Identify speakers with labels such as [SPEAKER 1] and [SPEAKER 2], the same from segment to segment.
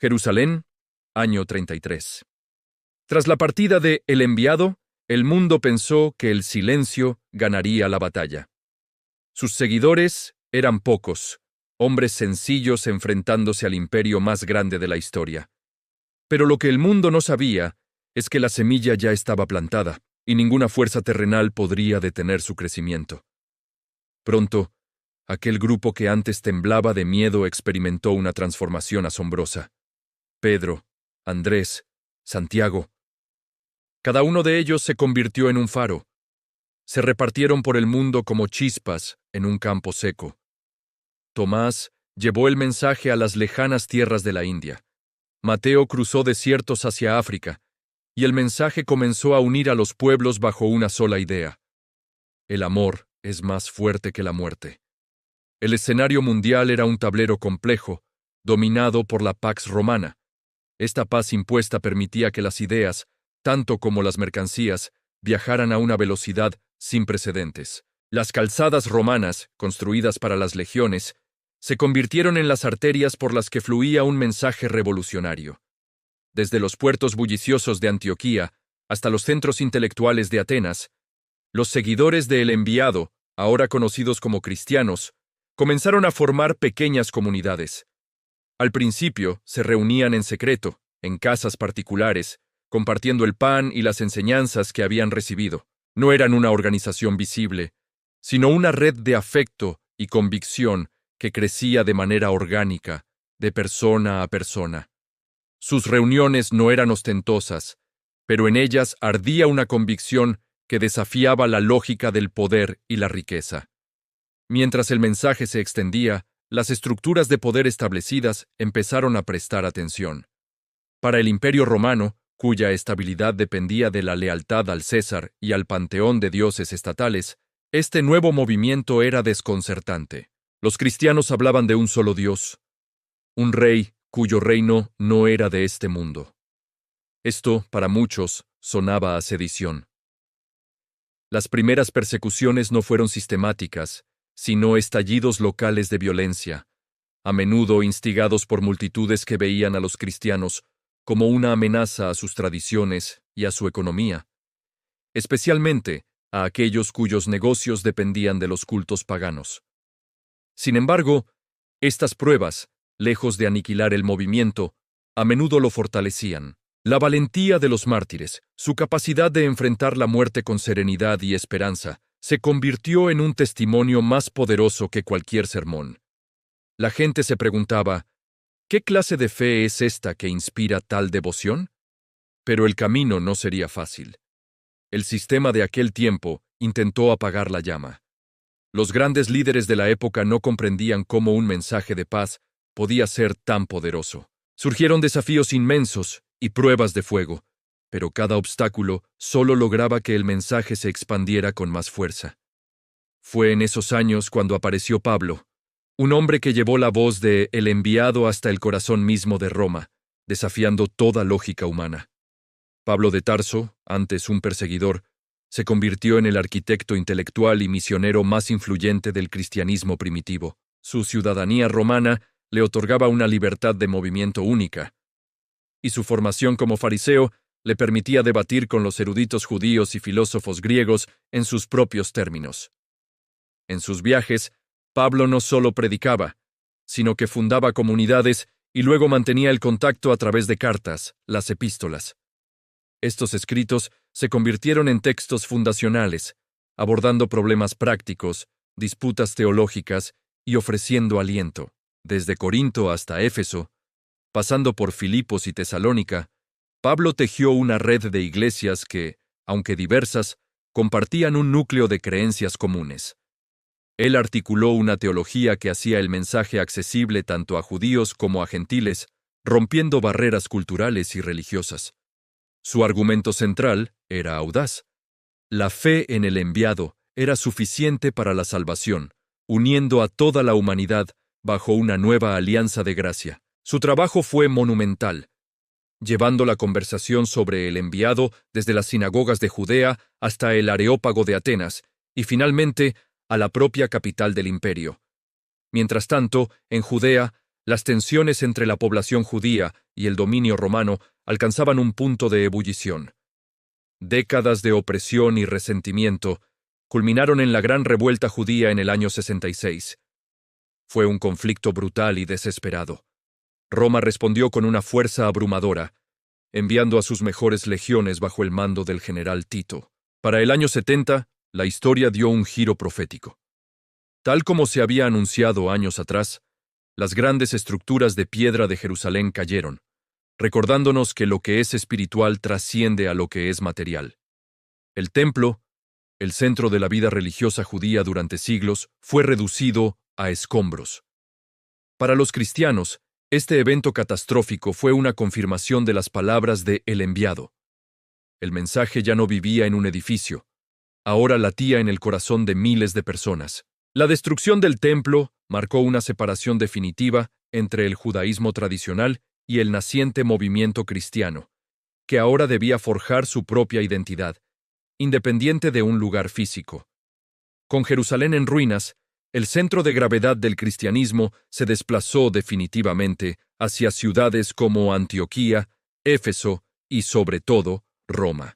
[SPEAKER 1] Jerusalén, año 33. Tras la partida de El enviado, el mundo pensó que el silencio ganaría la batalla. Sus seguidores eran pocos, hombres sencillos enfrentándose al imperio más grande de la historia. Pero lo que el mundo no sabía es que la semilla ya estaba plantada, y ninguna fuerza terrenal podría detener su crecimiento. Pronto, aquel grupo que antes temblaba de miedo experimentó una transformación asombrosa. Pedro, Andrés, Santiago. Cada uno de ellos se convirtió en un faro. Se repartieron por el mundo como chispas en un campo seco. Tomás llevó el mensaje a las lejanas tierras de la India. Mateo cruzó desiertos hacia África, y el mensaje comenzó a unir a los pueblos bajo una sola idea. El amor es más fuerte que la muerte. El escenario mundial era un tablero complejo, dominado por la Pax Romana. Esta paz impuesta permitía que las ideas, tanto como las mercancías, viajaran a una velocidad sin precedentes. Las calzadas romanas, construidas para las legiones, se convirtieron en las arterias por las que fluía un mensaje revolucionario. Desde los puertos bulliciosos de Antioquía hasta los centros intelectuales de Atenas, los seguidores de El enviado, ahora conocidos como cristianos, comenzaron a formar pequeñas comunidades. Al principio se reunían en secreto, en casas particulares, compartiendo el pan y las enseñanzas que habían recibido. No eran una organización visible, sino una red de afecto y convicción que crecía de manera orgánica, de persona a persona. Sus reuniones no eran ostentosas, pero en ellas ardía una convicción que desafiaba la lógica del poder y la riqueza. Mientras el mensaje se extendía, las estructuras de poder establecidas empezaron a prestar atención. Para el Imperio Romano, cuya estabilidad dependía de la lealtad al César y al panteón de dioses estatales, este nuevo movimiento era desconcertante. Los cristianos hablaban de un solo Dios, un rey cuyo reino no era de este mundo. Esto, para muchos, sonaba a sedición. Las primeras persecuciones no fueron sistemáticas, sino estallidos locales de violencia, a menudo instigados por multitudes que veían a los cristianos como una amenaza a sus tradiciones y a su economía, especialmente a aquellos cuyos negocios dependían de los cultos paganos. Sin embargo, estas pruebas, lejos de aniquilar el movimiento, a menudo lo fortalecían. La valentía de los mártires, su capacidad de enfrentar la muerte con serenidad y esperanza, se convirtió en un testimonio más poderoso que cualquier sermón. La gente se preguntaba, ¿qué clase de fe es esta que inspira tal devoción? Pero el camino no sería fácil. El sistema de aquel tiempo intentó apagar la llama. Los grandes líderes de la época no comprendían cómo un mensaje de paz podía ser tan poderoso. Surgieron desafíos inmensos y pruebas de fuego, pero cada obstáculo solo lograba que el mensaje se expandiera con más fuerza. Fue en esos años cuando apareció Pablo, un hombre que llevó la voz de El enviado hasta el corazón mismo de Roma, desafiando toda lógica humana. Pablo de Tarso, antes un perseguidor, se convirtió en el arquitecto intelectual y misionero más influyente del cristianismo primitivo. Su ciudadanía romana le otorgaba una libertad de movimiento única, y su formación como fariseo le permitía debatir con los eruditos judíos y filósofos griegos en sus propios términos. En sus viajes, Pablo no solo predicaba, sino que fundaba comunidades y luego mantenía el contacto a través de cartas, las epístolas. Estos escritos se convirtieron en textos fundacionales, abordando problemas prácticos, disputas teológicas y ofreciendo aliento. Desde Corinto hasta Éfeso, pasando por Filipos y Tesalónica, Pablo tejió una red de iglesias que, aunque diversas, compartían un núcleo de creencias comunes. Él articuló una teología que hacía el mensaje accesible tanto a judíos como a gentiles, rompiendo barreras culturales y religiosas. Su argumento central era audaz. La fe en el enviado era suficiente para la salvación, uniendo a toda la humanidad bajo una nueva alianza de gracia. Su trabajo fue monumental, llevando la conversación sobre el enviado desde las sinagogas de Judea hasta el Areópago de Atenas, y finalmente a la propia capital del imperio. Mientras tanto, en Judea, Las tensiones entre la población judía y el dominio romano alcanzaban un punto de ebullición. Décadas de opresión y resentimiento culminaron en la Gran Revuelta Judía en el año 66. Fue un conflicto brutal y desesperado. Roma respondió con una fuerza abrumadora, enviando a sus mejores legiones bajo el mando del general Tito. Para el año 70, la historia dio un giro profético. Tal como se había anunciado años atrás, las grandes estructuras de piedra de Jerusalén cayeron, recordándonos que lo que es espiritual trasciende a lo que es material. El templo, el centro de la vida religiosa judía durante siglos, fue reducido a escombros. Para los cristianos, este evento catastrófico fue una confirmación de las palabras de El Enviado. El mensaje ya no vivía en un edificio, ahora latía en el corazón de miles de personas. La destrucción del templo marcó una separación definitiva entre el judaísmo tradicional y el naciente movimiento cristiano, que ahora debía forjar su propia identidad, independiente de un lugar físico. Con Jerusalén en ruinas, el centro de gravedad del cristianismo se desplazó definitivamente hacia ciudades como Antioquía, Éfeso y, sobre todo, Roma.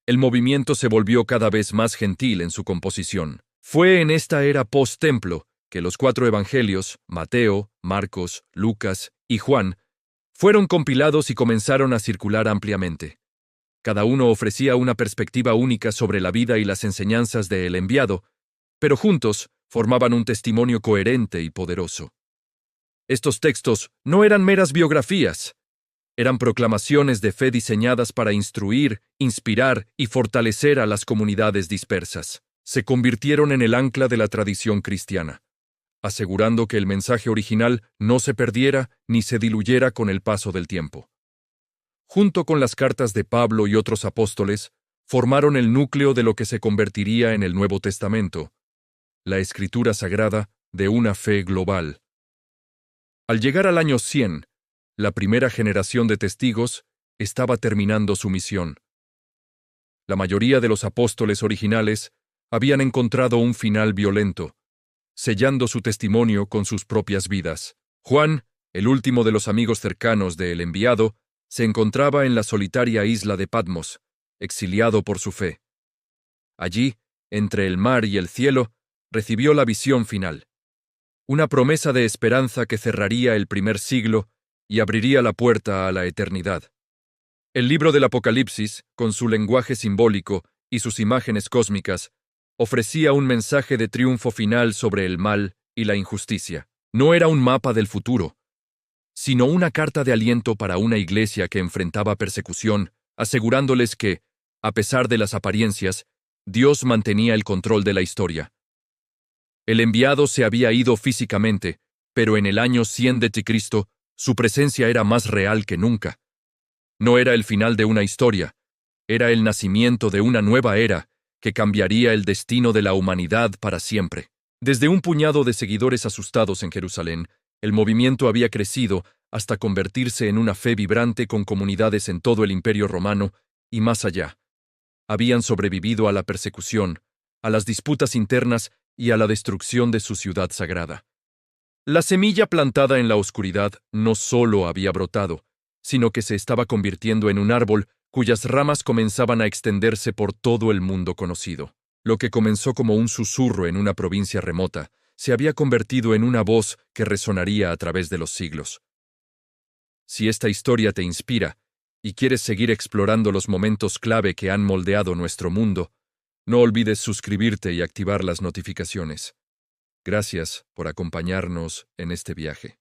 [SPEAKER 1] El movimiento se volvió cada vez más gentil en su composición. Fue en esta era post-templo que los 4 evangelios, Mateo, Marcos, Lucas y Juan, fueron compilados y comenzaron a circular ampliamente. Cada uno ofrecía una perspectiva única sobre la vida y las enseñanzas de El Enviado, pero juntos formaban un testimonio coherente y poderoso. Estos textos no eran meras biografías, eran proclamaciones de fe diseñadas para instruir, inspirar y fortalecer a las comunidades dispersas. Se convirtieron en el ancla de la tradición cristiana, asegurando que el mensaje original no se perdiera ni se diluyera con el paso del tiempo. Junto con las cartas de Pablo y otros apóstoles, formaron el núcleo de lo que se convertiría en el Nuevo Testamento, la escritura sagrada de una fe global. Al llegar al año 100, la primera generación de testigos estaba terminando su misión. La mayoría de los apóstoles originales habían encontrado un final violento, sellando su testimonio con sus propias vidas. Juan, el último de los amigos cercanos de El Enviado, se encontraba en la solitaria isla de Patmos, exiliado por su fe. Allí, entre el mar y el cielo, recibió la visión final, una promesa de esperanza que cerraría el primer siglo y abriría la puerta a la eternidad. El libro del Apocalipsis, con su lenguaje simbólico y sus imágenes cósmicas, ofrecía un mensaje de triunfo final sobre el mal y la injusticia. No era un mapa del futuro, sino una carta de aliento para una iglesia que enfrentaba persecución, asegurándoles que, a pesar de las apariencias, Dios mantenía el control de la historia. El enviado se había ido físicamente, pero en el año 100 de Cristo, su presencia era más real que nunca. No era el final de una historia, era el nacimiento de una nueva era que cambiaría el destino de la humanidad para siempre. Desde un puñado de seguidores asustados en Jerusalén, el movimiento había crecido hasta convertirse en una fe vibrante con comunidades en todo el Imperio Romano y más allá. Habían sobrevivido a la persecución, a las disputas internas y a la destrucción de su ciudad sagrada. La semilla plantada en la oscuridad no solo había brotado, sino que se estaba convirtiendo en un árbol cuyas ramas comenzaban a extenderse por todo el mundo conocido. Lo que comenzó como un susurro en una provincia remota, se había convertido en una voz que resonaría a través de los siglos. Si esta historia te inspira y quieres seguir explorando los momentos clave que han moldeado nuestro mundo, no olvides suscribirte y activar las notificaciones. Gracias por acompañarnos en este viaje.